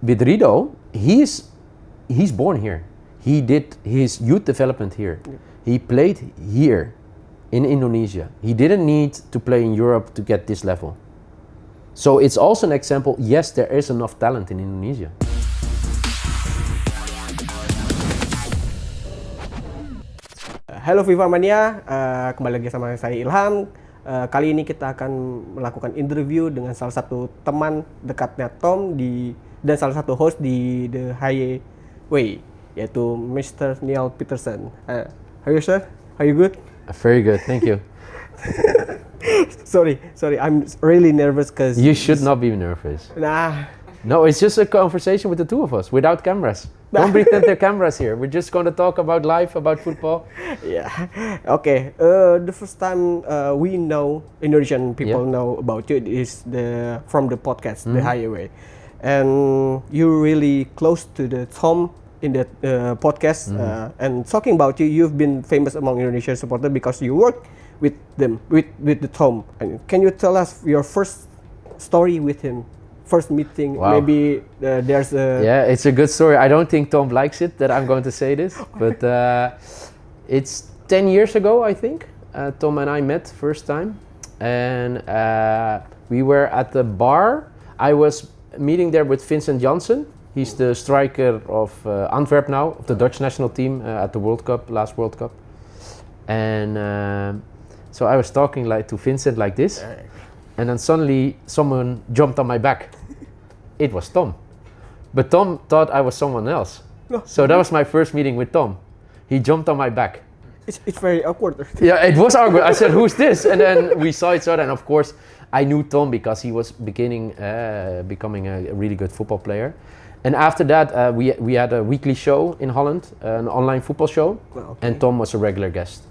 with Ridho, he's born here. He did his youth development here. Yeah. He played here in Indonesia. He didn't need to play in Europe to get this level. So it's also an example, yes, there is enough talent in Indonesia. Halo FIFA Mania, kembali lagi sama saya Ilham. Kali ini kita akan melakukan interview dengan salah satu teman dekatnya Thom dan salah satu host di The Haye Way, yaitu Mr. Neal Petersen. How are you, sir? Are you good? Very good, thank you. Sorry, I'm really nervous because... You should not be nervous. Nah. No, it's just a conversation with the two of us, without cameras. Don't pretend there are cameras here. We're just going to talk about life, about football. Yeah. Okay. The first time we know, Indonesian people know about you is from the podcast, The Haye Way. And you're really close to the Thom in the podcast. And talking about you, you've been famous among Indonesian supporters because you work with them, with the Thom. And can you tell us your first story with him? First meeting, wow. Maybe there's a... Yeah, it's a good story. I don't think Thom likes it that I'm going to say this, but it's 10 years ago, I think. Thom and I met first time, and we were at the bar. I was meeting there with Vincent Janssen. He's the striker of Antwerp now, of the Dutch national team at the World Cup, last World Cup. And so I was talking to Vincent like this. And then suddenly someone jumped on my back. It was Thom. But Thom thought I was someone else. No. So that was my first meeting with Thom. He jumped on my back. It's very awkward. Yeah, it was awkward. I said, who's this? And then we saw each other. And of course, I knew Thom because he was becoming a really good football player. And after that, we had a weekly show in Holland, an online football show. Okay. And Thom was a regular guest.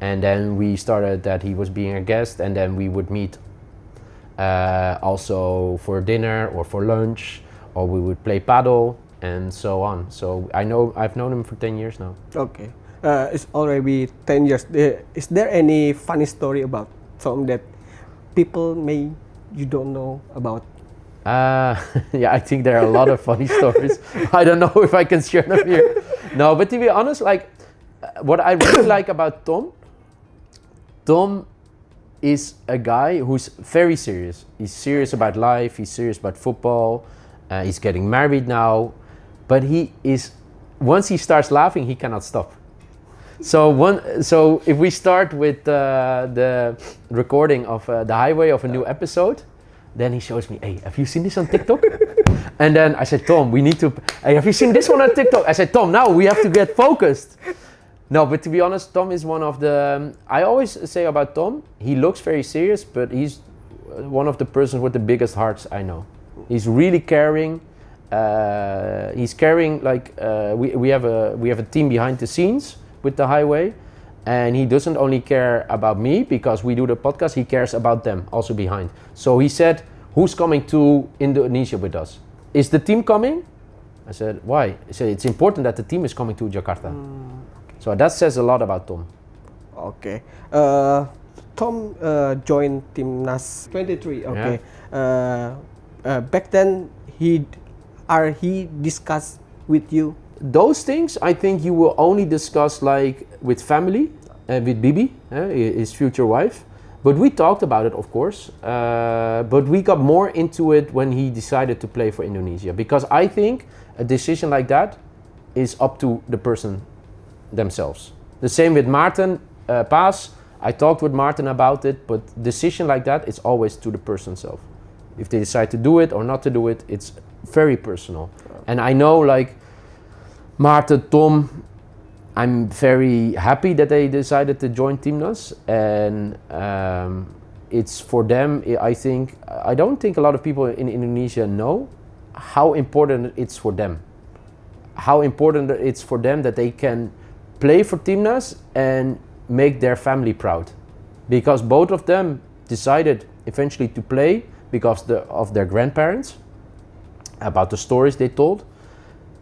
And then we started that he was being a guest. And then we would meet also for dinner or for lunch, or we would play paddle and so on. So I've known him for 10 years now. Okay, it's already 10 years. Is there any funny story about Thom that people you don't know about? Yeah, I think there are a lot of funny stories. I don't know if I can share them here. No, but to be honest, what I really like about Thom is a guy who's very serious. He's serious about life, he's serious about football, he's getting married now, but once he starts laughing, he cannot stop. So if we start with the recording of the highway of a new episode, then he shows me, hey, have you seen this on TikTok? And then I said, Thom, we need to, hey, have you seen this one on TikTok? I said, Thom, now we have to get focused. No, but to be honest, Thom is one of the... I always say about Thom, he looks very serious, but he's one of the persons with the biggest hearts I know. He's really caring. He's caring we have a team behind the scenes with the highway, and he doesn't only care about me because we do the podcast. He cares about them also behind. So he said, "Who's coming to Indonesia with us? Is the team coming?" I said, "Why?" He said, "It's important that the team is coming to Jakarta." So that says a lot about Thom. Okay. Thom joined Timnas 23. Okay. Yeah. Back then, he discussed with you? Those things I think you will only discuss with family, with Bibi, his future wife. But we talked about it, of course. But we got more into it when he decided to play for Indonesia. Because I think a decision like that is up to the person themselves. The same with Maarten Paas. I talked with Maarten about it, but decision like that is always to the person self. If they decide to do it or not to do it, it's very personal. And I know Maarten, Thom, I'm very happy that they decided to join Timnas, and it's for them. I don't think a lot of people in Indonesia know how important it's for them. How important it's for them that they can play for Timnas and make their family proud, because both of them decided eventually to play because of their grandparents, about the stories they told,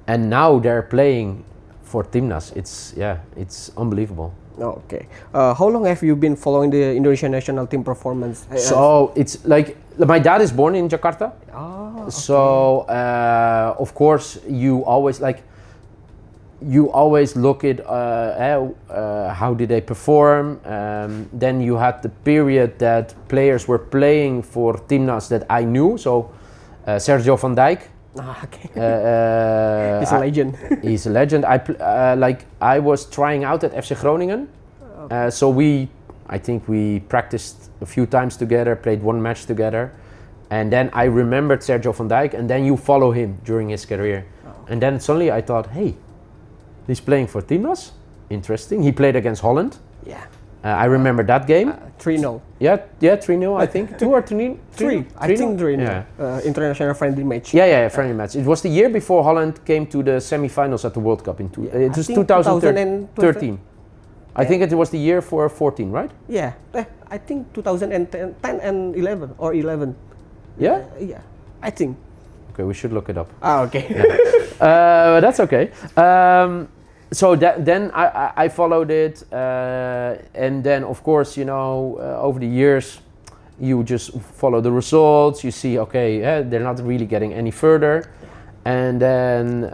and now they're playing for Timnas. It's unbelievable. Okay. How long have you been following the Indonesian national team performance? So it's like my dad is born in Jakarta. Oh, okay. So of course you always look at how did they perform. Then you had the period that players were playing for Timnas that I knew. So Sergio van Dijk. Okay. He's a legend. He's a legend. I was trying out at FC Groningen. Okay. So I think we practiced a few times together, played one match together. And then I remembered Sergio van Dijk, and then you follow him during his career. Oh. And then suddenly I thought, hey, he's playing for Timnas. Interesting. He played against Holland. Yeah. I remember that game. 3-0. Yeah, 3-0 I think. 2 or 3? 3. I think 3-0. Yeah. International friendly match. Yeah, friendly match. It was the year before Holland came to the semi-finals at the World Cup in it was 2013. I think it was the year for 14, right? Yeah, I think 2010 and 11 or 11. Yeah? Yeah, I think. Okay, we should look it up. Okay. Yeah. That's okay. So then I followed it, and then of course, over the years, you just follow the results. You see, okay, they're not really getting any further, and then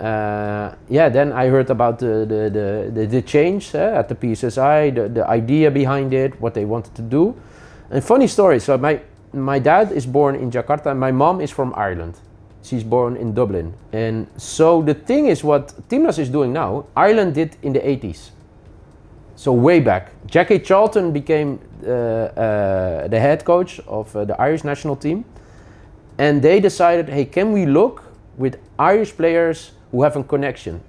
then I heard about the change at the PSSI, the idea behind it, what they wanted to do, and funny story. So my dad is born in Jakarta, and my mom is from Ireland. She's born in Dublin. And so the thing is, what Timnas is doing now, Ireland did in the 80s. So way back. Jackie Charlton became the head coach of the Irish national team. And they decided, hey, can we look with Irish players who have a connection,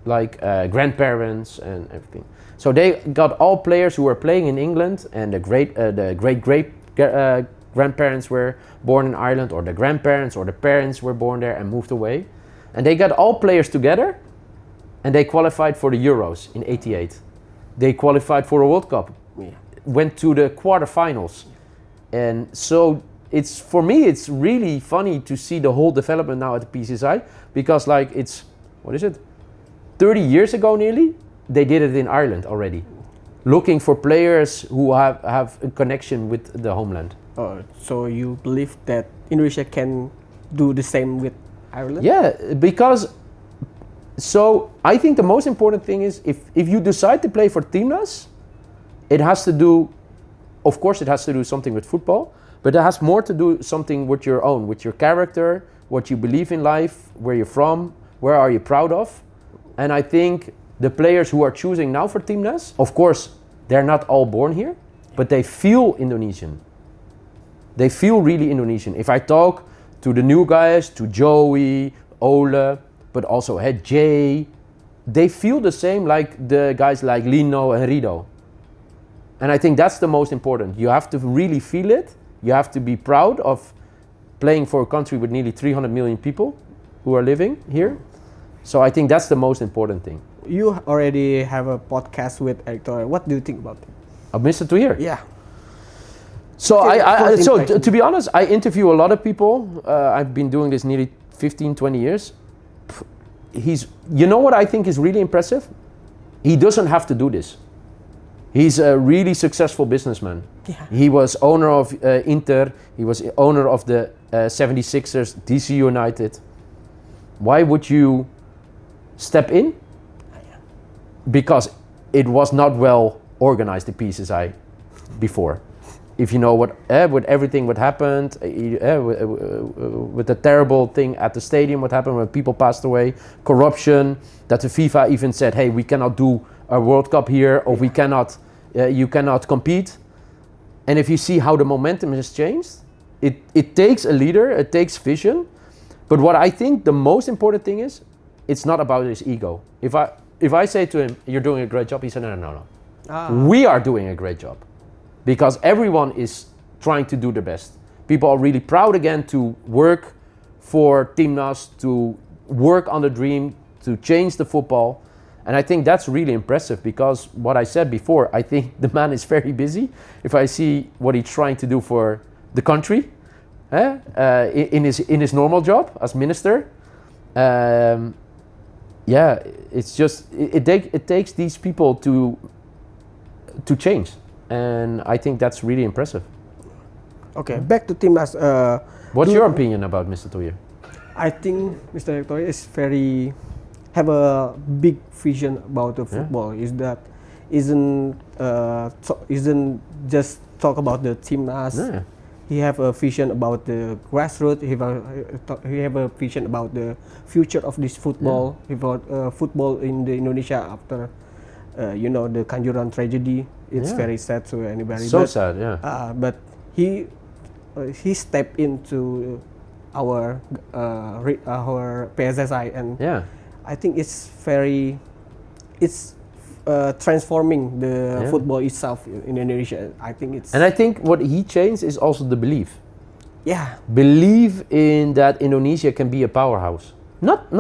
like grandparents and everything. So they got all players who were playing in England, and the great grandparents were born in Ireland, or the grandparents or the parents were born there and moved away. And they got all players together, and they qualified for the Euros in '88. They qualified for a World Cup, went to the quarterfinals. And so for me it's really funny to see the whole development now at the PCSI, because it's 30 years ago nearly, they did it in Ireland already, looking for players who have a connection with the homeland. So you believe that Indonesia can do the same with Ireland? Yeah, because I think the most important thing is if you decide to play for Timnas, it has to do something with football, but it has more to do something with your own, with your character, what you believe in life, where you're from, where are you proud of. And I think the players who are choosing now for Timnas, of course, they're not all born here, but they feel Indonesian. They feel really Indonesian. If I talk to the new guys, to Joey, Ole, but also Jay, they feel the same like the guys like Lino and Ridho. And I think that's the most important. You have to really feel it. You have to be proud of playing for a country with nearly 300 million people who are living here. So I think that's the most important thing. You already have a podcast with Erick. What do you think about it? Of Mr. Thohir? Yeah. So to be honest, I interview a lot of people. I've been doing this nearly 15, 20 years. You know what I think is really impressive? He doesn't have to do this. He's a really successful businessman. Yeah. He was owner of Inter. He was owner of the 76ers, DC United. Why would you step in? Because it was not well organized, the PSSI, before. If you know with everything what happened, with the terrible thing at the stadium, what happened when people passed away, corruption, that the FIFA even said, hey, we cannot do a World Cup here, or we cannot, you cannot compete. And if you see how the momentum has changed, it takes a leader, it takes vision. But what I think the most important thing is, it's not about his ego. If I say to him, you're doing a great job, he said, no. We are doing a great job. Because everyone is trying to do their best. People are really proud again to work for Timnas, to work on the dream, to change the football. And I think that's really impressive, because what I said before, I think the man is very busy. If I see what he's trying to do for the country, in his normal job as minister, it's just, it takes these people to to change. And I think that's really impressive. Okay, back to Timnas. What's your opinion about Mr. Thohir? I think Mr. Thohir is have a big vision about the football. Isn't just talk about the Timnas. Yeah. He have a vision about the grassroots. He have a vision about the future of this football. About football in the Indonesia after the Kanjuruhan tragedy. It's very sad to anybody. So sad, yeah. But he stepped into our PSSI, and I think it's transforming the football itself in Indonesia. I think what he changed is also the belief. Yeah. Believe in that Indonesia can be a powerhouse. Not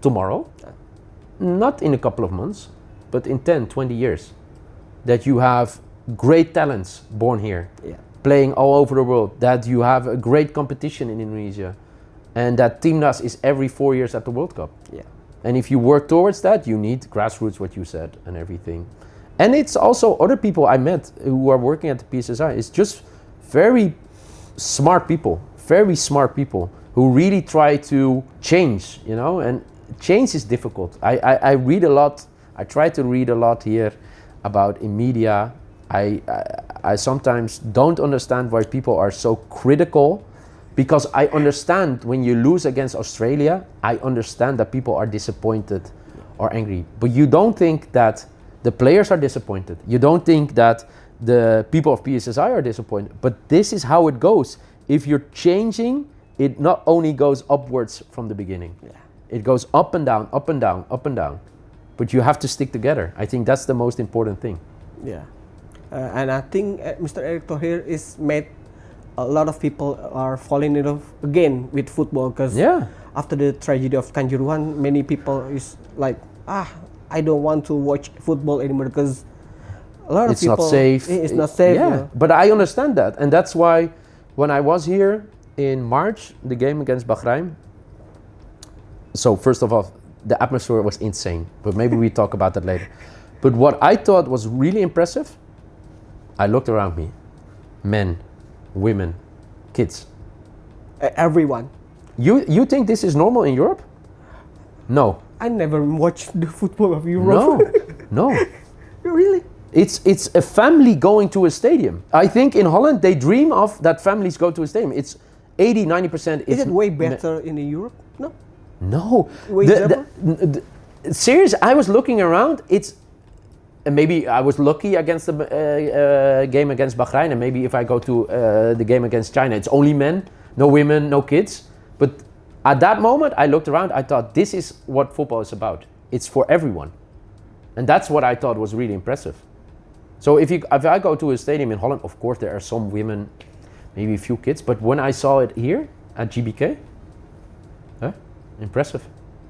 tomorrow, not in a couple of months, but in 10, 20 years. That you have great talents born here, playing all over the world. That you have a great competition in Indonesia, and that Timnas is every 4 years at the World Cup. Yeah. And if you work towards that, you need grassroots, what you said, and everything. And it's also other people I met who are working at the PSSI. It's just very smart people who really try to change, and change is difficult. I read a lot. I try to read a lot here about in media. I sometimes don't understand why people are so critical, because I understand when you lose against Australia, I understand that people are disappointed or angry. But you don't think that the players are disappointed. You don't think that the people of PSSI are disappointed. But this is how it goes. If you're changing, it not only goes upwards from the beginning. Yeah. It goes up and down, up and down, up and down. But you have to stick together. I think that's the most important thing. Yeah. And I think Mr. Erick Thohir is made a lot of people are falling in love again with football, because after the tragedy of Kanjuruhan, many people is like, I don't want to watch football anymore because a lot of people... It's not safe. It's not safe. Yeah, but I understand that. And that's why when I was here in March, the game against Bahrain, so first of all, the atmosphere was insane. But maybe we talk about that later. But what I thought was really impressive, I looked around me. Men, women, kids. Everyone. You think this is normal in Europe? No. I never watched the football of Europe. No. Really? It's a family going to a stadium. I think in Holland they dream of that families go to a stadium. It's 80-90%. Is it way better in Europe? No. No. Way Serious, I was looking around. And maybe I was lucky against the game against Bahrain, and maybe if I go to the game against China, it's only men, no women, no kids. But at that moment, I looked around, I thought, this is what football is about. It's for everyone. And that's what I thought was really impressive. So if I go to a stadium in Holland, of course there are some women, maybe a few kids, but when I saw it here at GBK, impressive.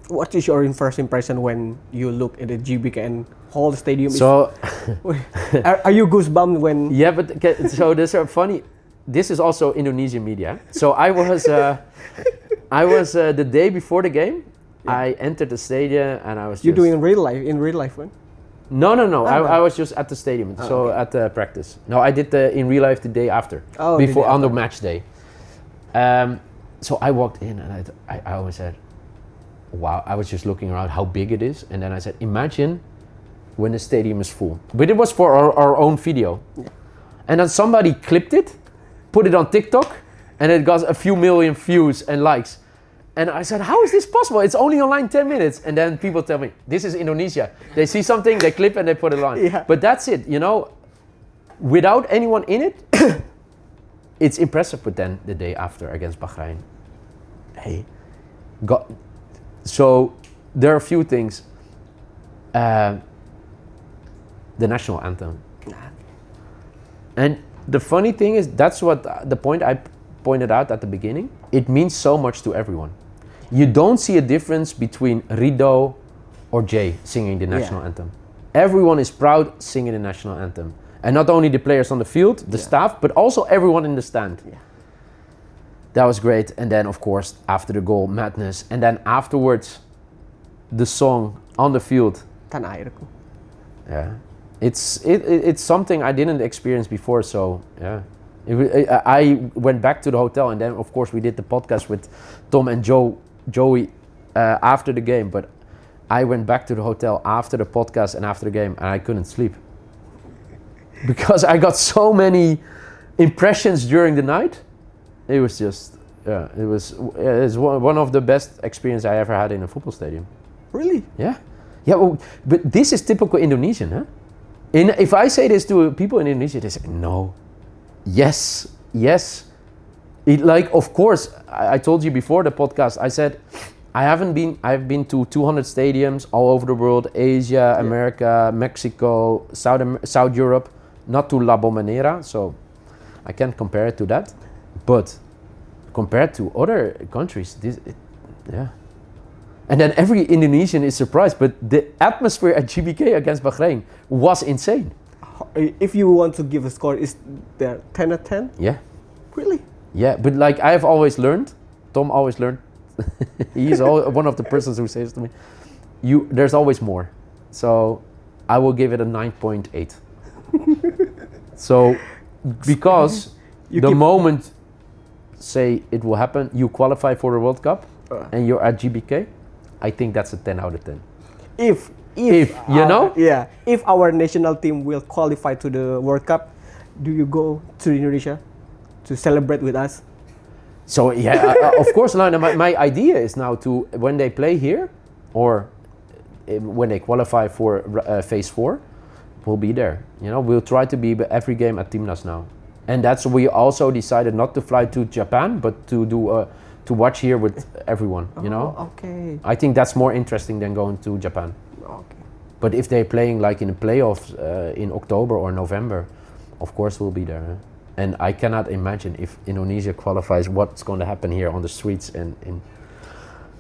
What is your first impression when you look at the GBK and whole stadium? So, are you goosebumps when? Yeah, but so this are funny. This is also Indonesian media. So I was the day before the game. Yeah. I entered the stadium and I was. You doing in real life when? No. I was just at the stadium. At the practice. No, I did in real life the day after. Before on the match day. So I walked in and I always said, wow, I was just looking around how big it is, and then I said, imagine when the stadium is full. But it was for our own video. Yeah. And then somebody clipped it, put it on TikTok, and it got a few million views and likes. And I said, how is this possible? It's only online 10 minutes. And then people tell me, this is Indonesia. They see something, they clip and they put it on. Yeah. But that's it, without anyone in it, it's impressive. But then the day after against Bahrain, so there are a few things. The national anthem. And the funny thing is, that's what the point I pointed out at the beginning. It means so much to everyone. You don't see a difference between Ridho or Jay singing the national anthem. Everyone is proud singing the national anthem. And not only the players on the field, the staff, but also everyone in the stand. Yeah. That was great. And then, of course, after the goal, madness. And then afterwards, the song on the field. Tanah Air. Yeah. It's something I didn't experience before, so yeah. I went back to the hotel, and then of course we did the podcast with Tom and Joey after the game, but I went back to the hotel after the podcast and after the game, and I couldn't sleep because I got so many impressions during the night. It was just it's one of the best experience I ever had in a football stadium. Really? Yeah. Well, but this is typical Indonesian, huh? If I say this to people in Indonesia, they say no. Yes. Of course, I told you before the podcast, I said I've been to 200 stadiums all over the world, Asia, America, Mexico, South Europe, not to La Bombonera, so I can't compare it to that, but compared to other countries, and then every Indonesian is surprised, but the atmosphere at GBK against Bahrain was insane. If you want to give a score, is there 10 out of 10? Yeah. Really? Yeah, but like I've always learned, Tom always learned, he's one of the persons who says to me, there's always more. So I will give it a 9.8. So because the moment, say it will happen, you qualify for the World Cup and you're at GBK, I think that's a 10 out of 10. If if our national team will qualify to the World Cup, do you go to Indonesia to celebrate with us? So of course. Now my idea is now to, when they play here, or when they qualify for phase 4, we'll be there. We'll try to be every game at Timnas now, and that's we also decided not to fly to Japan, but to do to watch here with everyone. Okay. I think that's more interesting than going to Japan. Okay. But if they're playing like in the playoffs in October or November, of course we'll be there. Huh? And I cannot imagine if Indonesia qualifies, what's going to happen here on the streets and in.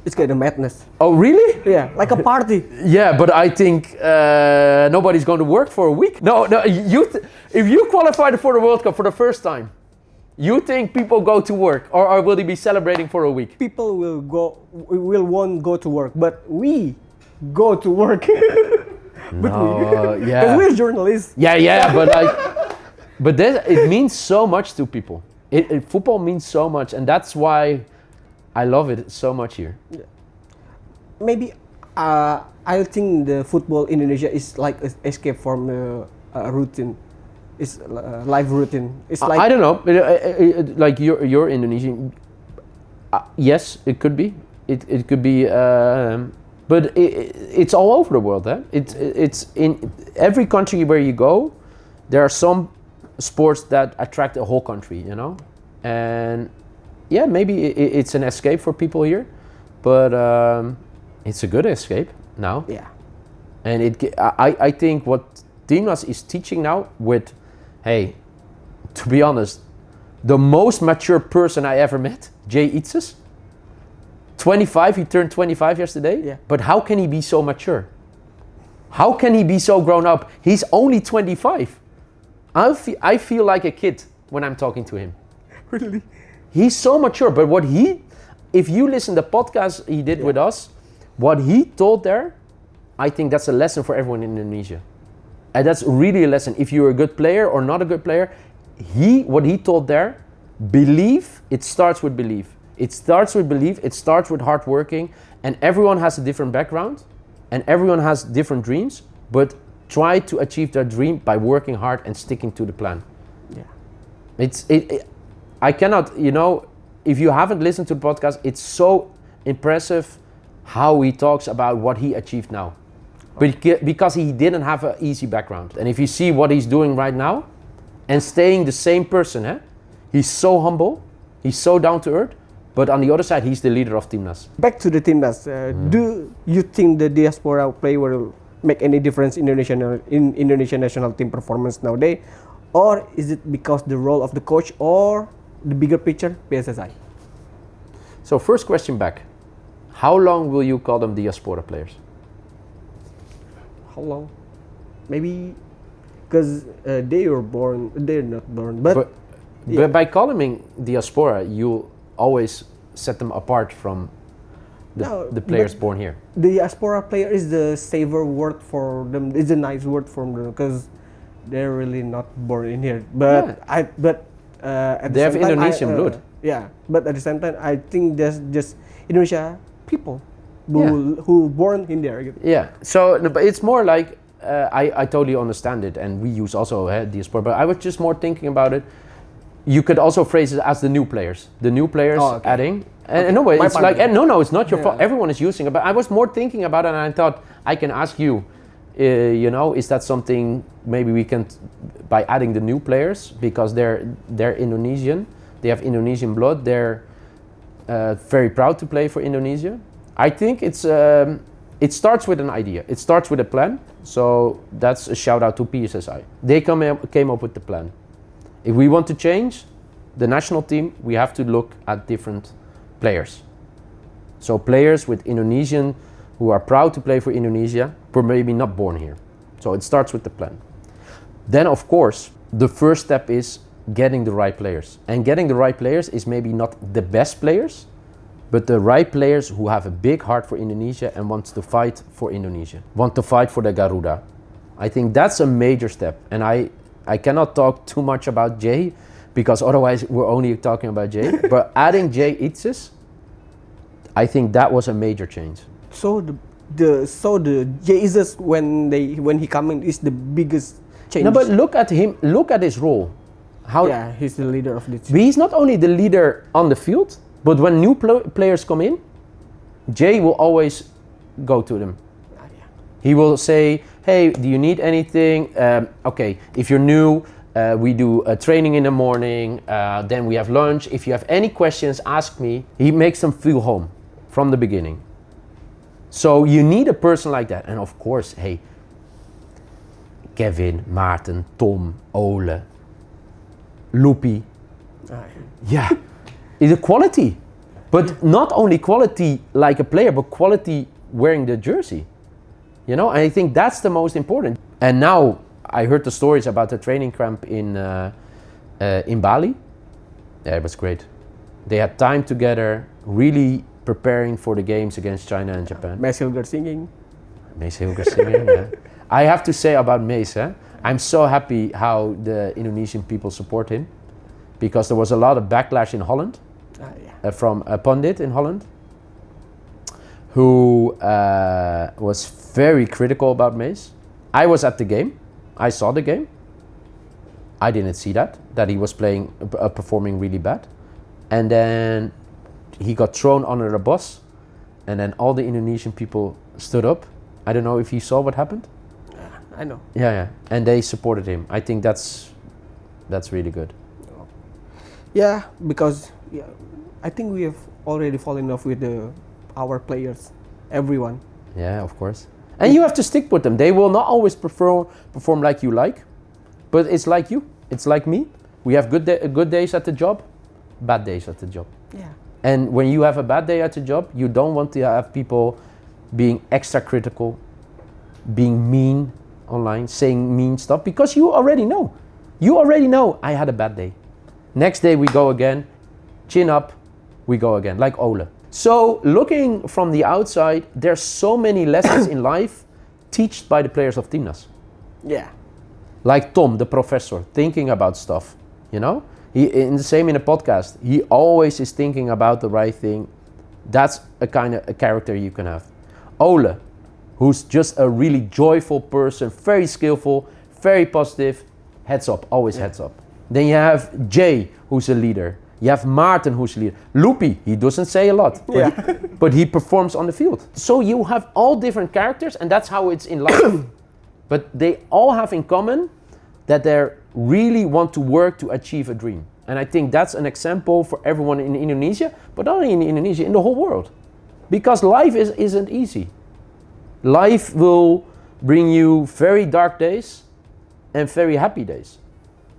It's kind of madness. Oh really? Yeah, like a party. Yeah, but I think nobody's going to work for a week. No. If you qualified for the World Cup for the first time, you think people go to work, or will they be celebrating for a week? People won't go to work, but we go to work. Yeah. We're journalists. Yeah, but it means so much to people. Football means so much, and that's why I love it so much here. Yeah. Maybe I think the football in Indonesia is like an escape from the routine. It's life routine. It's like I don't know. Like you're Indonesian. Yes, it could be. It could be. But it's all over the world. It's in every country where you go. There are some sports that attract a whole country. And yeah, maybe it's an escape for people here, but it's a good escape now. Yeah. And I think what Timnas is teaching now with, hey, to be honest, the most mature person I ever met, Idzes, 25, he turned 25 yesterday. Yeah. But how can he be so mature? How can he be so grown up? He's only 25. I feel like a kid when I'm talking to him. Really? He's so mature, but if you listen to the podcast he did with us, what he told there, I think that's a lesson for everyone in Indonesia. And that's really a lesson. If you're a good player or not a good player, what he told there, believe, it starts with belief. It starts with belief, it starts with hard working, and everyone has a different background, and everyone has different dreams, but try to achieve their dream by working hard and sticking to the plan. Yeah. I cannot, if you haven't listened to the podcast, it's so impressive how he talks about what he achieved now. But because he didn't have an easy background. And if you see what he's doing right now, and staying the same person, he's so humble, he's so down to earth, but on the other side, he's the leader of Timnas. Back to the Timnas, do you think the diaspora player will make any difference in Indonesian national team performance nowadays? Or is it because the role of the coach or the bigger picture, PSSI? So first question back. How long will you call them diaspora players? How long? Maybe because they're not born. But by calling them diaspora, you always set them apart from the players born here. The diaspora player is the saver word for them. It's a nice word from them because they're really not born in here. But at they the have same time, Indonesian blood. Yeah, but at the same time, I think there's just Indonesia people who born in there. Yeah. So but it's more like I totally understand it, and we use also diaspora. But I was just more thinking about it. You could also phrase it as the new players. The new players adding. And no, it's like no, it's not your fault. Everyone is using it. But I was more thinking about it, and I thought I can ask you. Is that something maybe we can by adding the new players because they're Indonesian, they have Indonesian blood, they're very proud to play for Indonesia. I think it starts with an idea, it starts with a plan. So that's a shout out to PSSI. They came up with the plan. If we want to change the national team, we have to look at different players. So players with Indonesian who are proud to play for Indonesia, but maybe not born here. So it starts with the plan. Then, of course, the first step is getting the right players. And getting the right players is maybe not the best players, but the right players who have a big heart for Indonesia and wants to fight for Indonesia, want to fight for the Garuda. I think that's a major step. And I cannot talk too much about Jay, because otherwise we're only talking about Jay. But adding Jay Idzes, I think that was a major change. So the Jesus when he come in is the biggest change. No, but look at him. Look at his role. He's the leader of the team. He's not only the leader on the field, but when new players come in, Jay will always go to them. He will say, "Hey, do you need anything? Okay, if you're new, we do a training in the morning. Then we have lunch. If you have any questions, ask me." He makes them feel home from the beginning. So you need a person like that. And of course, hey, Kevin, Maarten, Tom, Ole, Loopy. Yeah, it's a quality. But not only quality like a player, but quality wearing the jersey. And I think that's the most important. And now I heard the stories about the training camp in Bali. Yeah, it was great. They had time together, really preparing for the games against China and Japan. Mace Hilger singing. Yeah. I have to say about Mace, I'm so happy how the Indonesian people support him, because there was a lot of backlash in Holland from a pundit in Holland who was very critical about Mace. I was at the game. I saw the game. I didn't see that he was performing really bad. And then he got thrown under a bus, and then all the Indonesian people stood up. I don't know if you saw what happened. I know. Yeah, and they supported him. I think that's really good. Yeah, because I think we have already fallen in love with our players, everyone. Yeah, of course. And you have to stick with them. They will not always perform like you like, but it's like you. It's like me. We have good days at the job, bad days at the job. Yeah. And when you have a bad day at the job, you don't want to have people being extra critical, being mean online, saying mean stuff, because you already know. I had a bad day. Next day we go again, chin up, we go again, like Ole. So looking from the outside, there's so many lessons in life taught by the players of Timnas. Yeah. Like Tom, the professor, thinking about stuff, He in the podcast, he always is thinking about the right thing. That's a kind of a character you can have. Ole, who's just a really joyful person, very skillful, very positive, heads up, always heads up. Then you have Jay, who's a leader. You have Maarten, who's a leader. Loopy, he doesn't say a lot, but he performs on the field. So you have all different characters, and that's how it's in life. But they all have in common that they really want to work to achieve a dream. And I think that's an example for everyone in Indonesia, but not only in Indonesia, in the whole world. Because life isn't easy. Life will bring you very dark days and very happy days.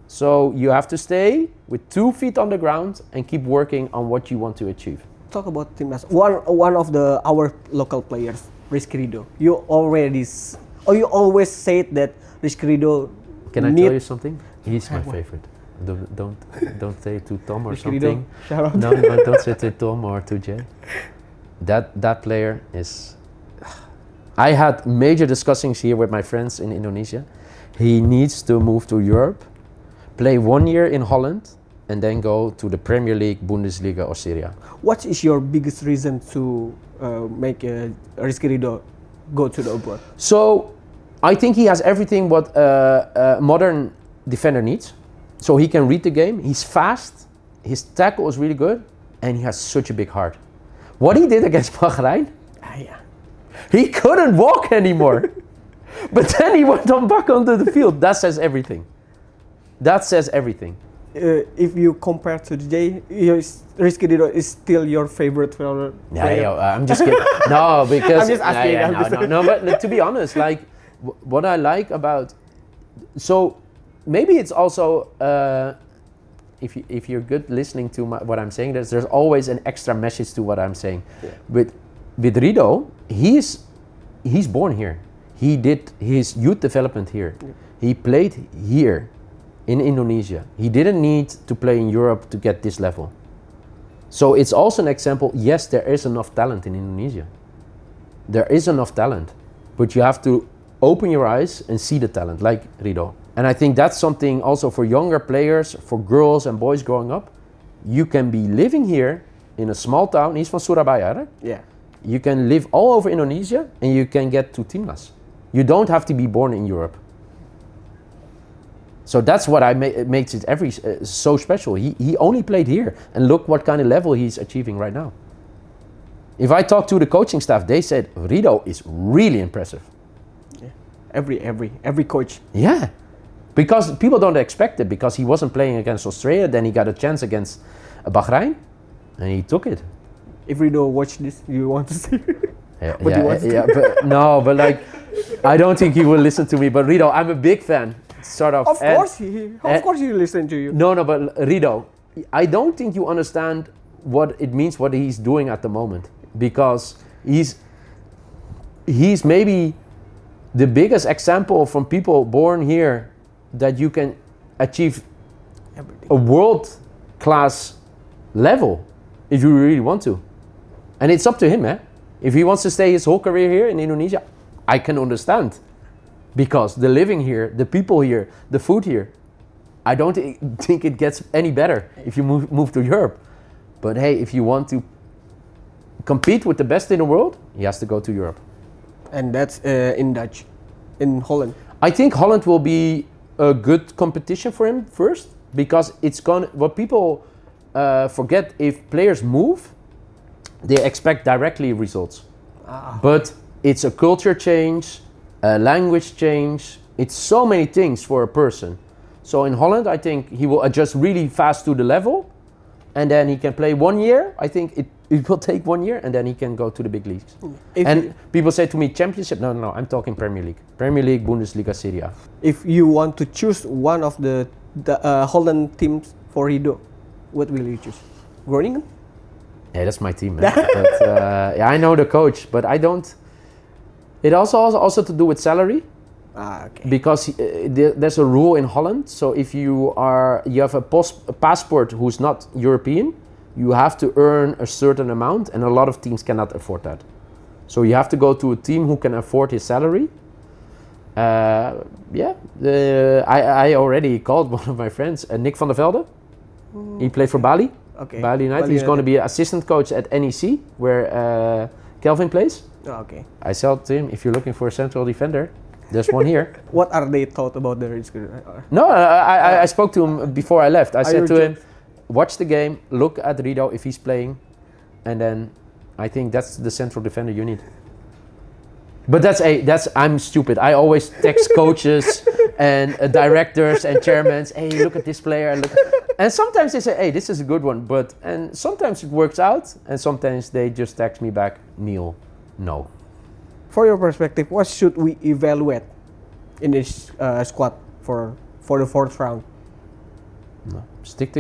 So you have to stay with 2 feet on the ground and keep working on what you want to achieve. Talk about Timnas. One of our local players, Rizky Ridho. You always said that Rizky Ridho. Can I tell you something? He's my favorite. Don't say to Tom or Rizky something. Ridho, shout out. No, don't say to Tom or to Jay. that player is. I had major discussions here with my friends in Indonesia. He needs to move to Europe, play 1 year in Holland, and then go to the Premier League, Bundesliga, or Serie A. What is your biggest reason to make Rizky Ridho go to the abroad? So, I think he has everything what a modern defender needs. So he can read the game, he's fast, his tackle is really good, and he has such a big heart. What he did against Bahrain, he couldn't walk anymore. But then he went on back onto the field. That says everything. That says everything. If you compare to today, Rizky Ridho is still your favorite player? I'm just kidding. No, because... I'm just asking. No, but to be honest, like, what I like about... So, maybe it's also... If you're good listening to what I'm saying, there's always an extra message to what I'm saying. Yeah. With Ridho, he's born here. He did his youth development here. Yeah. He played here in Indonesia. He didn't need to play in Europe to get this level. So it's also an example, yes, there is enough talent in Indonesia. There is enough talent, but you have to open your eyes and see the talent, like Ridho. And I think that's something also for younger players, for girls and boys growing up. You can be living here in a small town. He's from Surabaya, right? Yeah. You can live all over Indonesia and you can get to Timnas. You don't have to be born in Europe. So that's what makes it so special. He only played here, and look what kind of level he's achieving right now. If I talk to the coaching staff, they said Ridho is really impressive. Yeah. Every coach. Yeah. Because people don't expect it, because he wasn't playing against Australia, then he got a chance against Bahrain, and he took it. If Ridho watch this, you want to see? But like, I don't think he will listen to me. But Ridho, I'm a big fan, sort of. Of course he listen to you. No, but Ridho, I don't think you understand what it means, what he's doing at the moment, because he's maybe the biggest example from people born here that you can achieve a world-class level if you really want to. And it's up to him, eh? If he wants to stay his whole career here in Indonesia, I can understand. Because the living here, the people here, the food here, I don't think it gets any better if you move to Europe. But hey, if you want to compete with the best in the world, he has to go to Europe. And that's in Holland. I think Holland will be a good competition for him first, because what people forget, if players move, they expect directly results. But it's a culture change, a language change, it's so many things for a person. So in Holland, I think he will adjust really fast to the level, and then he can play 1 year. I think it will take 1 year, and then he can go to the big leagues. People say to me, championship? No, I'm talking Premier League. Premier League, Bundesliga, Serie A. If you want to choose one of the Holland teams for Ridho, what will you choose? Groningen? Yeah, that's my team, man. But, I know the coach, but I don't. It also to do with salary. Okay. Because there's a rule in Holland. So if you have a passport who's not European, you have to earn a certain amount, and a lot of teams cannot afford that. So you have to go to a team who can afford his salary. I already called one of my friends, Nick van der Velde. He played for Bali. Okay. Bali United. He's going to be assistant coach at NEC, where Kelvin plays. Okay. I said to him, if you're looking for a central defender, there's one here. What are they thought about the Rizky? No, I spoke to him before I left. I said to him, watch the game, look at Ridho if he's playing, and then I think that's the central defender you need. But I'm stupid. I always text coaches and directors and chairmen, hey, look at this player. And sometimes they say, hey, this is a good one. And sometimes it works out, and sometimes they just text me back, Neal, no. For your perspective, what should we evaluate in this squad for the fourth round? No. Keep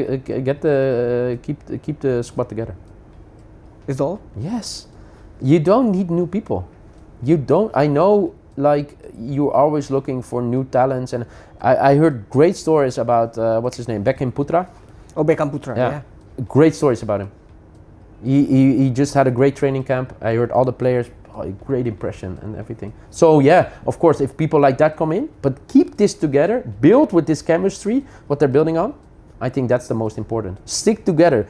the squad together. Is all? Yes. You don't need new people. You don't. I know, like, you're always looking for new talents, and I heard great stories about what's his name, Beckham Putra. Oh, Beckham Putra. Yeah. Great stories about him. He just had a great training camp. I heard all the players, great impression and everything. So yeah, of course, if people like that come in, but keep this together, build with this chemistry, what they're building on, I think that's the most important. Stick together.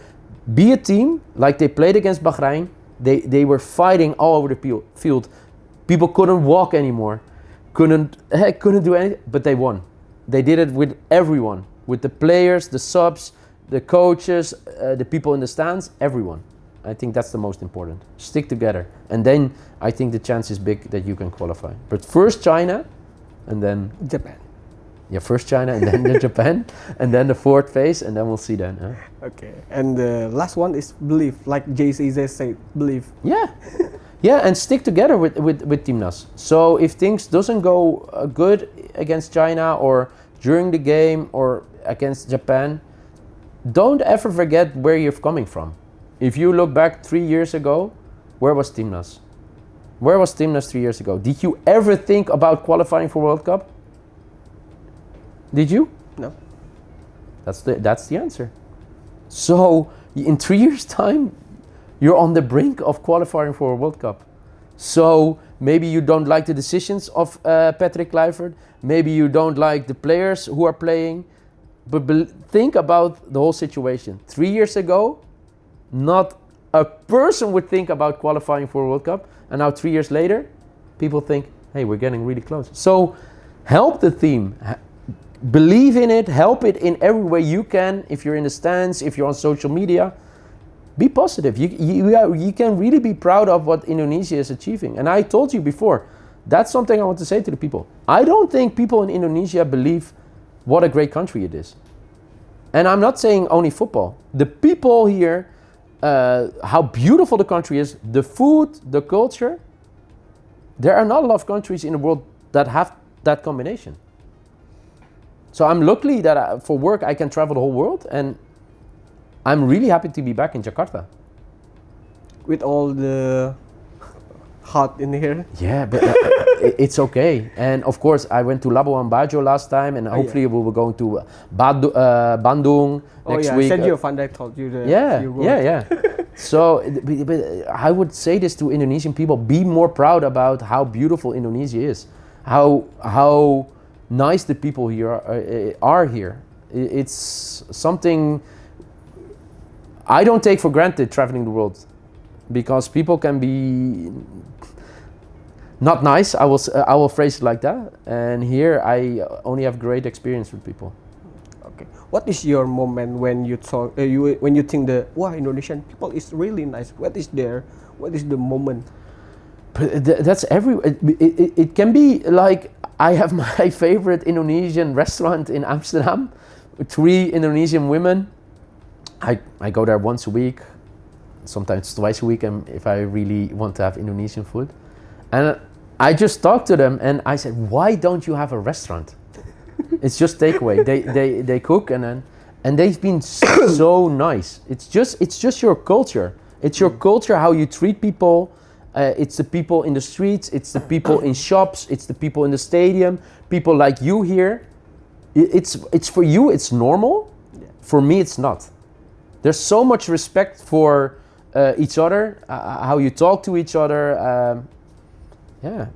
Be a team, like they played against Bahrain. They were fighting all over the field. People couldn't walk anymore, couldn't do anything, but they won. They did it with everyone, with the players, the subs, the coaches, the people in the stands, everyone. I think that's the most important. Stick together. And then I think the chance is big that you can qualify. But first China, and then Japan. Yeah, first China, and then Japan, and then the fourth phase, and then we'll see then. Huh? Okay. And the last one is belief, like Idzes said, belief. Yeah. Yeah, and stick together with Timnas. So if things doesn't go good against China or during the game or against Japan, don't ever forget where you're coming from. If you look back 3 years ago, where was Timnas? Where was Timnas 3 years ago? Did you ever think about qualifying for World Cup? Did you? No. That's the answer. So in 3 years' time, you're on the brink of qualifying for a World Cup. So maybe you don't like the decisions of Patrick Kluivert. Maybe you don't like the players who are playing. But think about the whole situation. 3 years ago, not a person would think about qualifying for a World Cup. And now 3 years later, people think, hey, we're getting really close. So help the team. Believe in it. Help it in every way you can. If you're in the stands, if you're on social media, be positive. You can really be proud of what Indonesia is achieving. And I told you before, that's something I want to say to the people. I don't think people in Indonesia believe what a great country it is. And I'm not saying only football. The people here, how beautiful the country is, the food, the culture. There are not a lot of countries in the world that have that combination. So I'm lucky that for work I can travel the whole world, and I'm really happy to be back in Jakarta. With all the hot in here. Yeah, but it's okay. And of course, I went to Labuan Bajo last time, and hopefully we will go to Bandung next week. Sergio Van Dijk told you that. Yeah. So, but I would say this to Indonesian people: be more proud about how beautiful Indonesia is, how nice the people here are here. It's something I don't take for granted traveling the world, because people can be not nice. I will phrase it like that. And here I only have great experience with people. Okay. What is your moment when you talk? When you think wow, Indonesian people is really nice. What is the moment? That's it can be like, I have my favorite Indonesian restaurant in Amsterdam, 3 Indonesian women. I go there once a week, sometimes twice a week, and if I really want to have Indonesian food. And I just talked to them and I said, why don't you have a restaurant? It's just takeaway. They cook and they've been so nice. It's just your culture. It's your culture, how you treat people. It's the people in the streets, it's the people in shops, it's the people in the stadium, people like you here. It's for you, it's normal. Yeah. For me, it's not. There's so much respect for each other, how you talk to each other. Yeah,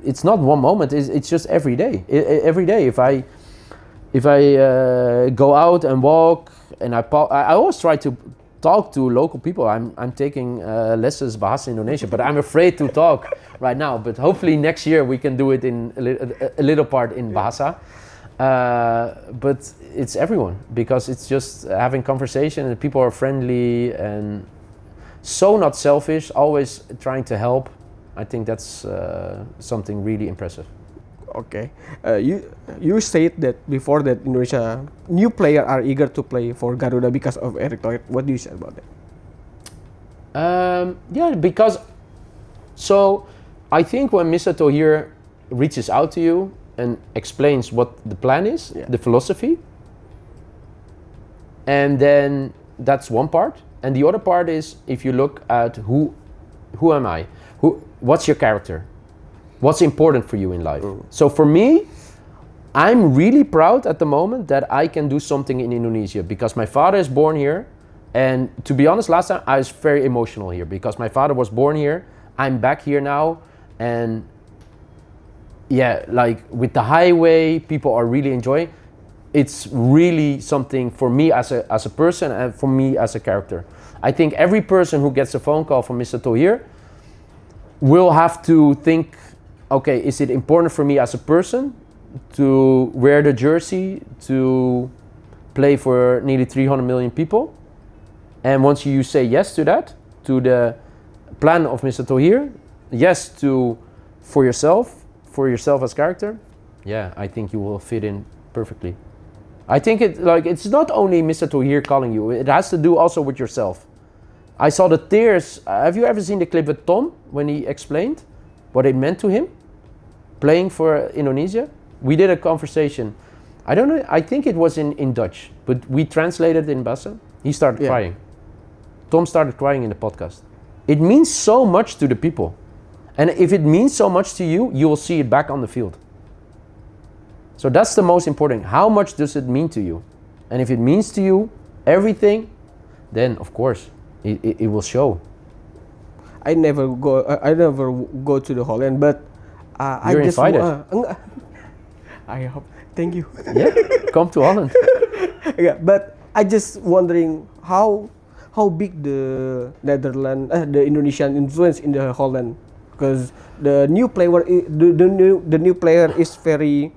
it's not one moment. It's just every day. Every day, if I go out and walk, and I always try to talk to local people. I'm taking lessons Bahasa Indonesia, but I'm afraid to talk right now. But hopefully next year we can do it in a little part in Bahasa. But it's everyone, because it's just having conversation and people are friendly and so not selfish, always trying to help. I think that's something really impressive. Okay, you said that before that Indonesia new players are eager to play for Garuda because of Erick Thohir. What do you say about that? Yeah, because so I think when Mr. Thohir reaches out to you and explains what the plan is, the philosophy, and then that's one part, and the other part is if you look at who am I, what's your character. What's important for you in life? So for me, I'm really proud at the moment that I can do something in Indonesia, because my father is born here. And to be honest, last time I was very emotional here because my father was born here. I'm back here now, and yeah, like with the highway, people are really enjoying. It's really something for me as a person and for me as a character. I think every person who gets a phone call from Mr. Thohir will have to think, okay, is it important for me as a person to wear the jersey, to play for nearly 300 million people? And once you say yes to that, to the plan of Mr. Thohir, yes to for yourself as character, yeah, I think you will fit in perfectly. I think it's not only Mr. Thohir calling you, it has to do also with yourself. I saw the tears. Have you ever seen the clip with Tom when he explained what it meant to him playing for Indonesia? We did a conversation. I don't know, I think it was in Dutch, but we translated it in Bahasa. He started crying. Tom started crying in the podcast. It means so much to the people. And if it means so much to you, you will see it back on the field. So that's the most important. How much does it mean to you? And if it means to you everything, then of course it will show. I never go to the Holland, but I You're just invited. I hope. Thank you. Yeah, come to Holland. Yeah, but I just wondering how big the Netherlands, the Indonesian influence in the Holland, because the new player is very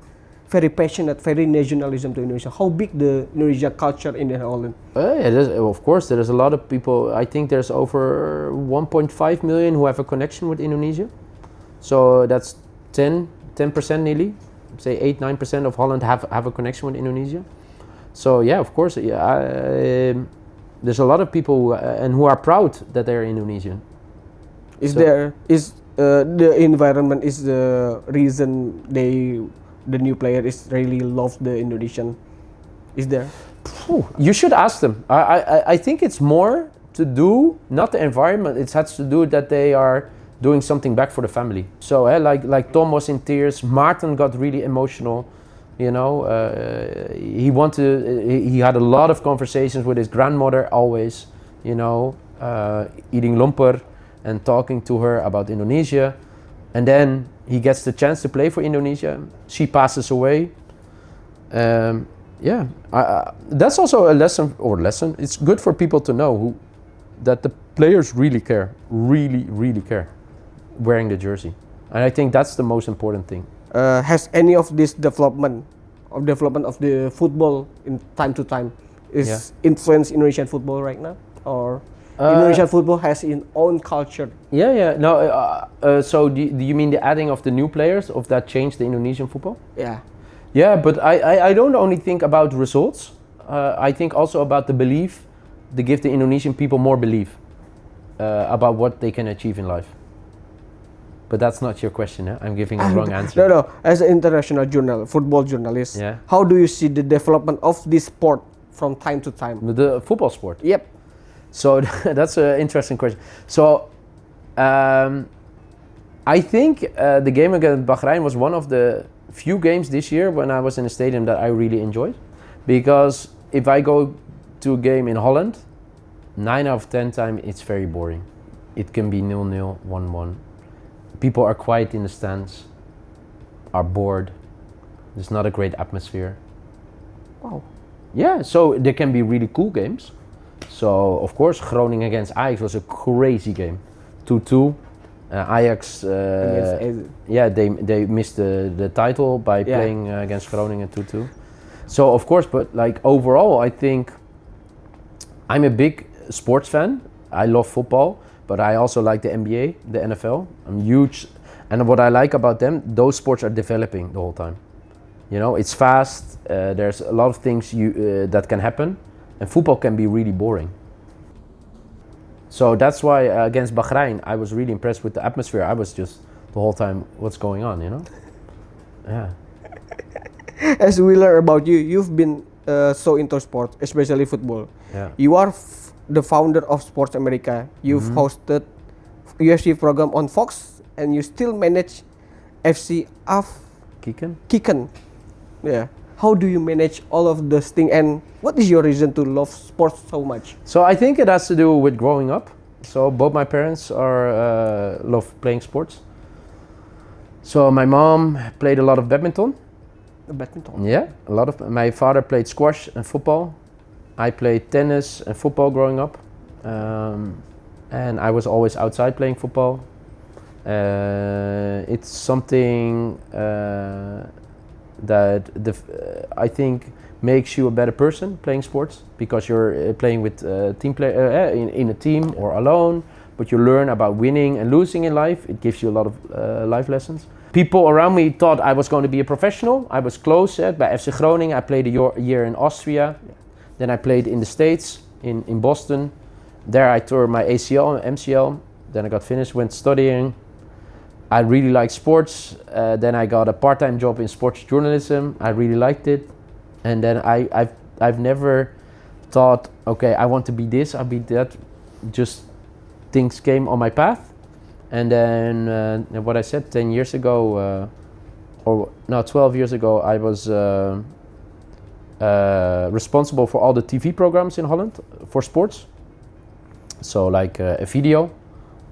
passionate, very nationalism to Indonesia. How big the Indonesia culture in the Holland? Of course, there is a lot of people. I think there's over 1.5 million who have a connection with Indonesia. So that's 10% nearly. Say 8-9% of Holland have a connection with Indonesia. So yeah, of course, there's a lot of people who are proud that they're Indonesian. The environment is the reason the new player is really love the Indonesian? Is there? You should ask them. I think it's more to do, not the environment, it has to do that they are doing something back for the family. So like Tom was in tears, Martin got really emotional, you know. He had a lot of conversations with his grandmother always, you know, eating lomper and talking to her about Indonesia. And then he gets the chance to play for Indonesia. She passes away. That's also a lesson. It's good for people to know that the players really care, really care, wearing the jersey. And I think that's the most important thing. Has any of this development of the football in time to time influenced Indonesian football right now, or Indonesian football has its own culture? No. So do you mean the adding of the new players of that changed the Indonesian football? Yeah, but I don't only think about results. I think also about the belief, to give the Indonesian people more belief about what they can achieve in life. But that's not your question, eh? I'm giving a wrong answer. No. As an international football journalist, how do you see the development of this sport from time to time? The football sport? Yep. So that's an interesting question. So I think the game against Bahrain was one of the few games this year when I was in a stadium that I really enjoyed. Because if I go to a game in Holland, 9 out of 10 times it's very boring. It can be 0-0, 1-1. People are quiet in the stands, are bored. There's not a great atmosphere. Wow. Yeah, so there can be really cool games. So of course Groningen against Ajax was a crazy game. 2-2. Ajax, they missed the title by playing against Groningen 2-2. So of course, but like overall, I think I'm a big sports fan. I love football, but I also like the NBA, the NFL. I'm huge, and what I like about them, those sports are developing the whole time. You know, it's fast. There's a lot of things that can happen, and football can be really boring. So that's why against Bahrain, I was really impressed with the atmosphere. I was just the whole time, what's going on, you know? Yeah. As we learn about you, you've been so into sport, especially football. Yeah. You are the founder of Sports America. You've hosted UFC program on Fox, and you still manage FC Kicken. Yeah. how do you manage all of those things, and what is your reason to love sports so much? So I think it has to do with growing up. So both my parents are love playing sports. So my mom played a lot of badminton. Badminton? Yeah, a lot of. My father played squash and football. I played tennis and football growing up. And I was always outside playing football. It's something that I think makes you a better person playing sports, because you're playing with team in a team or alone, but you learn about winning and losing in life. It gives you a lot of life lessons. People around me thought I was going to be a professional. I was close by FC Groningen. I played a year in Austria. Then I played in the States, in Boston. There I tore my ACL and MCL. Then I got finished, went studying. I really liked sports. Then I got a part-time job in sports journalism. I really liked it. And then I've never thought, okay, I want to be this, I'll be that. Just things came on my path. And then what I said 10 years ago, or no, 12 years ago, I was responsible for all the TV programs in Holland for sports. So like a video,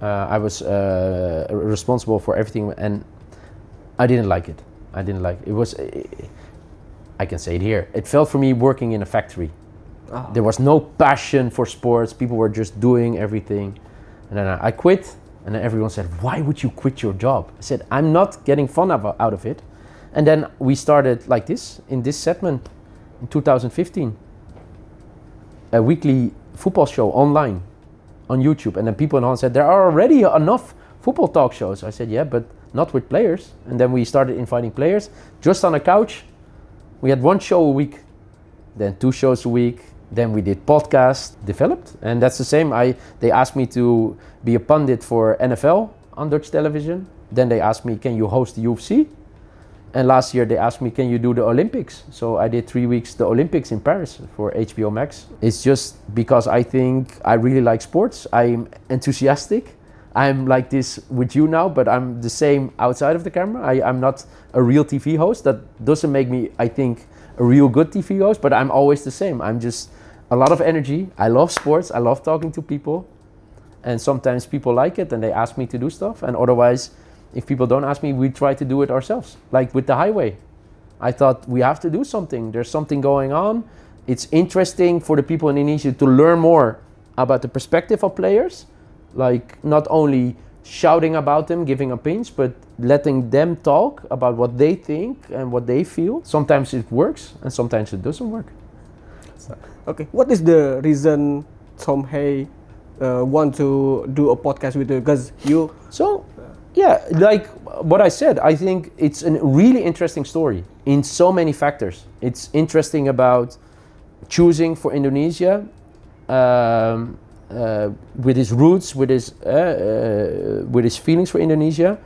I was responsible for everything, and I didn't like it. It was, I can say it here, it felt for me working in a factory. Oh. There was no passion for sports, people were just doing everything. And then I quit, and then everyone said, why would you quit your job? I said, I'm not getting fun out of it. And then we started like this, in this segment, in 2015. A weekly football show online, on YouTube. And then people in Holland said, there are already enough football talk shows. I said, yeah, but not with players. And then we started inviting players, just on a couch. We had one show a week, then 2 shows a week. Then we did podcasts, developed. And that's the same. They asked me to be a pundit for NFL on Dutch television. Then they asked me, can you host the UFC? And last year they asked me, can you do the Olympics? So I did 3 weeks the Olympics in Paris for HBO Max. It's just because I think I really like sports. I'm enthusiastic. I'm like this with you now, but I'm the same outside of the camera. I'm not a real TV host. That doesn't make me, I think, a real good TV host, but I'm always the same. I'm just a lot of energy. I love sports. I love talking to people. And sometimes people like it and they ask me to do stuff. And otherwise, if people don't ask me, we try to do it ourselves. Like with the highway. I thought we have to do something. There's something going on. It's interesting for the people in Indonesia to learn more about the perspective of players. Like not only shouting about them, giving opinions, but letting them talk about what they think and what they feel. Sometimes it works and sometimes it doesn't work. Okay, what is the reason Thom Haye want to do a podcast with you? Because you... So, yeah, like what I said, I think it's a really interesting story in so many factors. It's interesting about choosing for Indonesia, with his roots, with his feelings for Indonesia.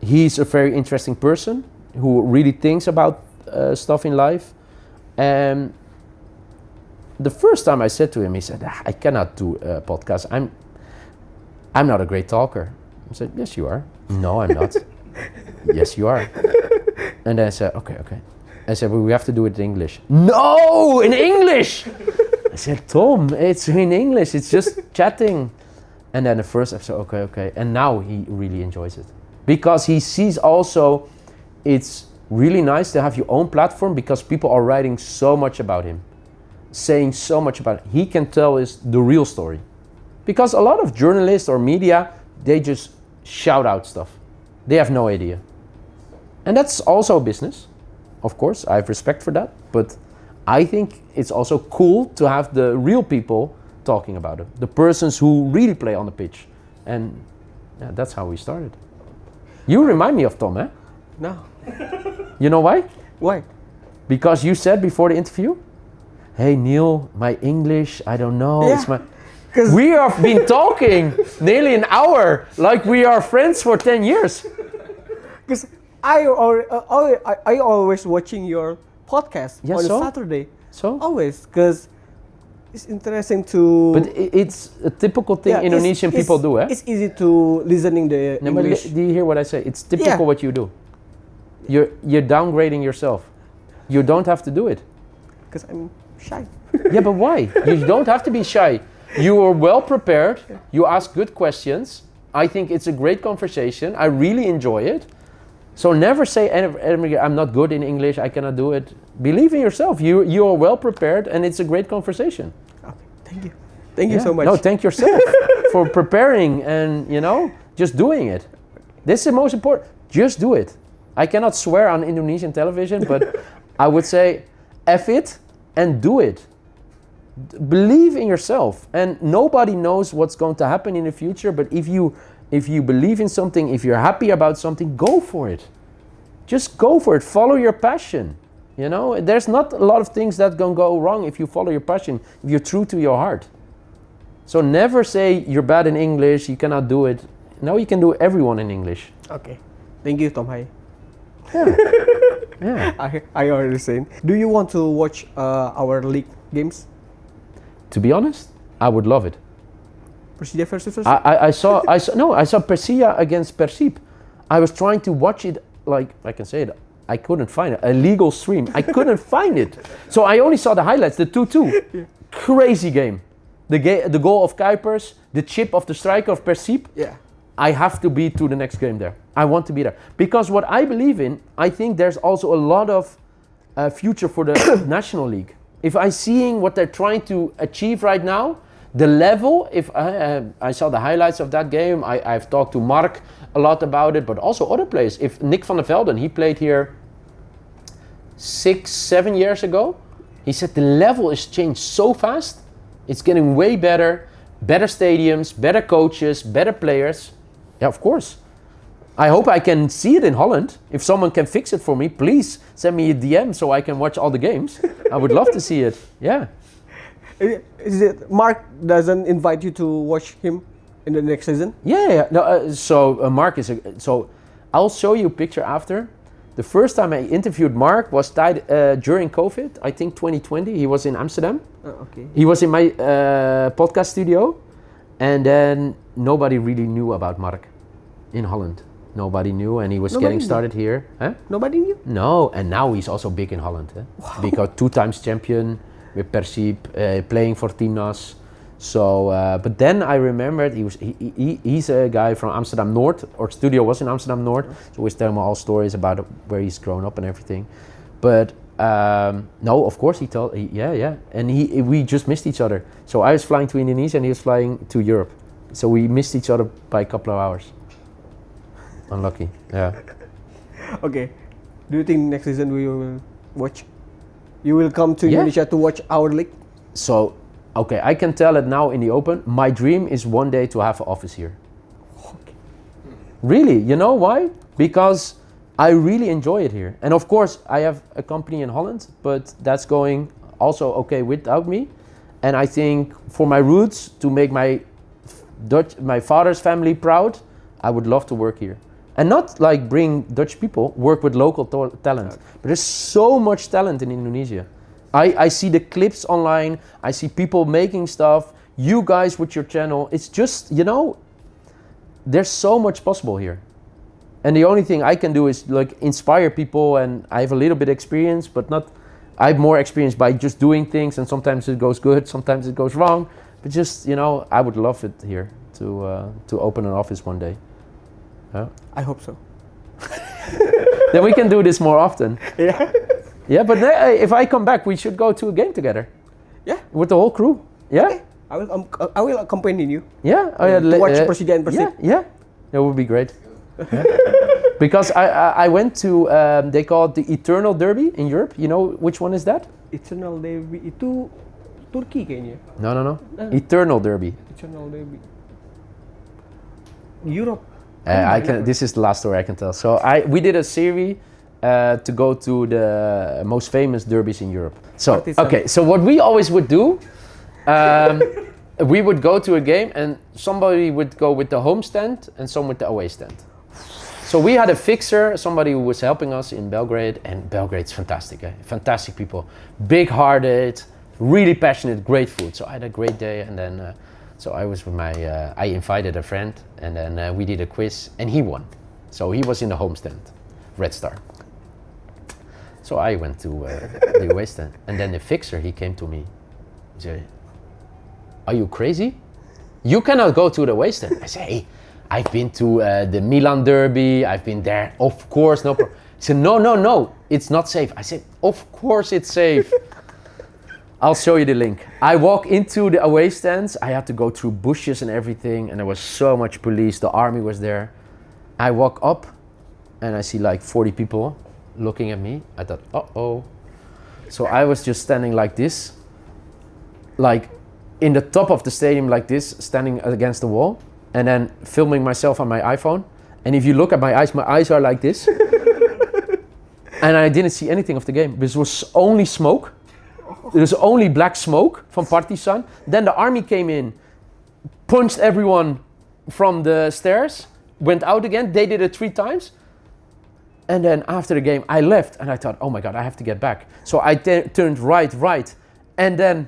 He's a very interesting person who really thinks about stuff in life. And the first time I said to him, he said, I cannot do a podcast. I'm not a great talker. I said, yes, you are. No, I'm not. Yes, you are. And then I said, okay. I said, well, we have to do it in English. No, in English! I said, Tom, it's in English. It's just chatting. And then the first episode, okay. And now he really enjoys it. Because he sees also it's really nice to have your own platform because people are writing so much about him. Saying so much about it. He can tell us the real story. Because a lot of journalists or media, they just shout out stuff. They have no idea. And that's also a business. Of course, I have respect for that. But I think it's also cool to have the real people talking about it. The persons who really play on the pitch. And yeah, that's how we started. You remind me of Tom, eh? No. You know why? Why? Because you said before the interview, hey Neal, my English, I don't know. Yeah. It's my... We have been talking nearly an hour, like we are friends for 10 years. Because I always watching your podcast on Saturday. So? Always, because it's interesting to... But it's a typical thing Indonesian people do, eh? It's easy to listening the English. Do you hear what I say? It's typical what you do. You're downgrading yourself. You don't have to do it. Because I'm shy. Yeah, but why? You don't have to be shy. You are well prepared. You ask good questions. I think it's a great conversation. I really enjoy it. So never say, I'm not good in English, I cannot do it. Believe in yourself. You are well prepared and it's a great conversation. Okay, thank you. Thank you so much. No, thank yourself for preparing and, just doing it. This is the most important. Just do it. I cannot swear on Indonesian television, but I would say, F it and do it. Believe in yourself. And nobody knows what's going to happen in the future, but if you believe in something, if you're happy about something, go for it. Just go for it. Follow your passion. There's not a lot of things that can go wrong if you follow your passion, if you're true to your heart. So never say you're bad in English, you cannot do it. No, you can do everyone in English. Okay. Thank you, Thom Haye. Yeah. Yeah. I already saying. Do you want to watch our league games? To be honest, I would love it. Persija versus Persib? I saw Persija against Persib. I was trying to watch it, like I can say it, I couldn't find it. A legal stream. I couldn't find it. So I only saw the highlights, the 2-2. Yeah. Crazy game. The goal of Kuipers, the chip of the striker of Persib. Yeah. I have to be to the next game there. I want to be there. Because what I believe in, I think there's also a lot of future for the National League. If I'm seeing what they're trying to achieve right now, the level, if I saw the highlights of that game, I've talked to Mark a lot about it, but also other players. If Nick van der Velden, he played here 6-7 years ago, he said the level is changed so fast, it's getting way better stadiums, better coaches, better players. Yeah, of course. I hope I can see it in Holland. If someone can fix it for me, please send me a DM so I can watch all the games. I would love to see it. Yeah. Is it Mark doesn't invite you to watch him in the next season? Yeah. No, Mark is so I'll show you a picture after. The first time I interviewed Mark was during COVID, I think 2020. He was in Amsterdam. Okay. He was in my podcast studio, and then nobody really knew about Mark in Holland. Nobody knew, and he was getting started here. Huh? Nobody knew? No, and now he's also big in Holland. Wow. Because 2 times champion with Persib, playing for Timnas. So, but then I remembered he's a guy from Amsterdam North. Our studio was in Amsterdam North, so we tell him all stories about where he's grown up and everything. But no, of course and we just missed each other. So I was flying to Indonesia and he was flying to Europe. So we missed each other by a couple of hours. Unlucky, yeah. Okay, do you think next season we will watch? You will come to Indonesia to watch our league? So, okay, I can tell it now in the open. My dream is one day to have an office here. Okay. Really, you know why? Because I really enjoy it here. And of course, I have a company in Holland, but that's going also okay without me. And I think for my roots, to make my father's family proud, I would love to work here. And not like bring Dutch people, work with local talent. Okay. But there's so much talent in Indonesia. I see the clips online, I see people making stuff, you guys with your channel. It's just, there's so much possible here. And the only thing I can do is like inspire people, and I have a little bit of experience, but I have more experience by just doing things, and sometimes it goes good, sometimes it goes wrong. But just, I would love it here to open an office one day. Yeah. I hope so. Then we can do this more often. Yeah. Yeah, but if I come back, we should go to a game together. Yeah. With the whole crew. Yeah. Okay. I will accompany you. Yeah. To watch Persija and Persib. Yeah. That would be great. Yeah. Because I went to they call it the Eternal Derby in Europe. You know which one is that? Eternal Derby itu Turki kayaknya. No. Eternal Derby. Eternal Derby. Europe. This is the last story I can tell. So we did a series to go to the most famous derbies in Europe. So okay, so what we always would do, we would go to a game and somebody would go with the home stand and some with the away stand. So we had a fixer, somebody who was helping us in Belgrade, and Belgrade's fantastic, fantastic people, big-hearted, really passionate, great food. So I had a great day, and then. So I was with I invited a friend, and then we did a quiz, and he won. So he was in the home stand, Red Star. So I went to the away stand, and then the fixer, he came to me. He said, "Are you crazy? You cannot go to the away stand." I said, "Hey, I've been to the Milan Derby. I've been there. Of course, no problem." He said, "No, it's not safe." I said, "Of course it's safe." I'll show you the link. I walk into the away stands. I had to go through bushes and everything, and there was so much police. The army was there. I walk up, and I see like 40 people looking at me. I thought, uh-oh. So I was just standing like this, like in the top of the stadium like this, standing against the wall, and then filming myself on my iPhone. And if you look at my eyes are like this. And I didn't see anything of the game. There was only smoke. There was only black smoke from Partizan. Then the army came in, punched everyone from the stairs, went out again. They did it 3 times. And then after the game, I left and I thought, oh my God, I have to get back. So I turned right. And then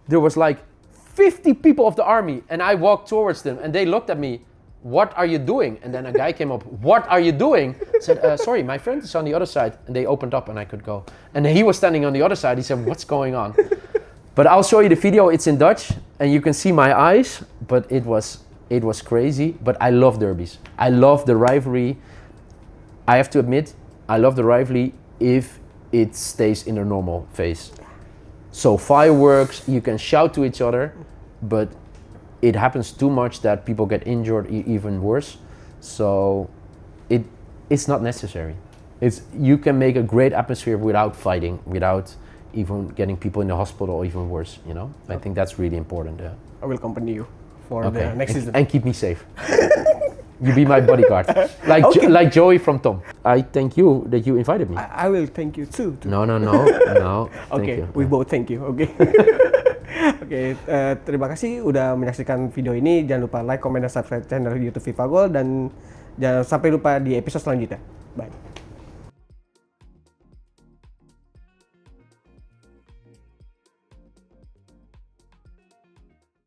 there was like 50 people of the army, and I walked towards them, and they looked at me, "What are you doing?" And then a guy came up, "What are you doing?" I said, "Sorry, my friend is on the other side." And they opened up and I could go. And he was standing on the other side. He said, "What's going on?" But I'll show you the video. It's in Dutch and you can see my eyes, but it was crazy. But I love derbies. I love the rivalry. I have to admit, I love the rivalry if it stays in a normal phase. So fireworks, you can shout to each other, but it happens too much that people get injured, even worse. So it's not necessary. You can make a great atmosphere without fighting, without even getting people in the hospital or even worse, you know? I think that's really important. I will accompany you for the next season. And keep me safe. You be my bodyguard. Like Joey from Tom. I thank you that you invited me. I will thank you too. No. Okay, we both thank you. Okay. Oke, terima kasih udah menyaksikan video ini. Jangan lupa like, comment, dan subscribe channel YouTube FIFA Goal, dan jangan sampai lupa di episode selanjutnya. Bye.